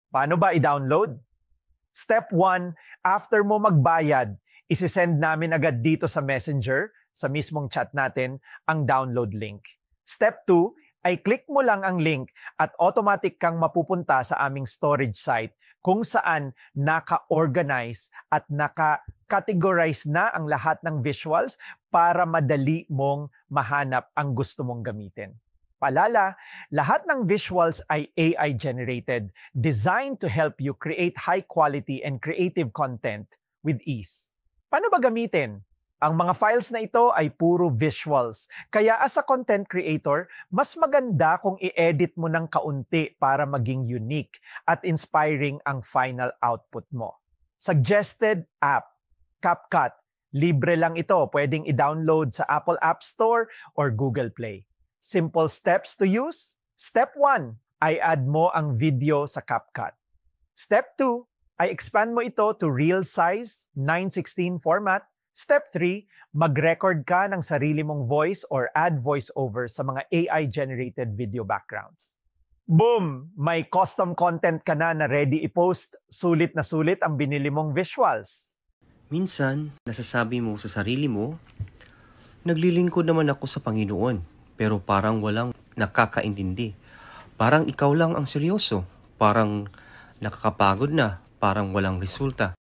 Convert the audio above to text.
Paano ba i-download? Step 1, after mo magbayad, isisend namin agad dito sa Messenger, sa mismong chat natin, ang download link. Step 2, ay click mo lang ang link at automatic kang mapupunta sa aming storage site kung saan naka-organize at naka-categorize na ang lahat ng visuals para madali mong mahanap ang gusto mong gamitin. Paalala, lahat ng visuals ay AI-generated, designed to help you create high-quality and creative content with ease. Paano ba gamitin? Ang mga files na ito ay puro visuals. Kaya as a content creator, mas maganda kung i-edit mo ng kaunti para maging unique at inspiring ang final output mo. Suggested app, CapCut. Libre lang ito. Pwedeng i-download sa Apple App Store or Google Play. Simple steps to use. Step 1, ay add mo ang video sa CapCut. Step 2, ay expand mo ito to real size 9:16 format. Step 3, mag-record ka ng sarili mong voice or add voiceover sa mga AI-generated video backgrounds. Boom! May custom content ka na ready i-post. Sulit na sulit ang binili mong visuals. Minsan, nasasabi mo sa sarili mo, naglilingkod naman ako sa Panginoon, pero parang walang nakakaintindi. Parang ikaw lang ang seryoso. Parang nakakapagod na, parang walang resulta.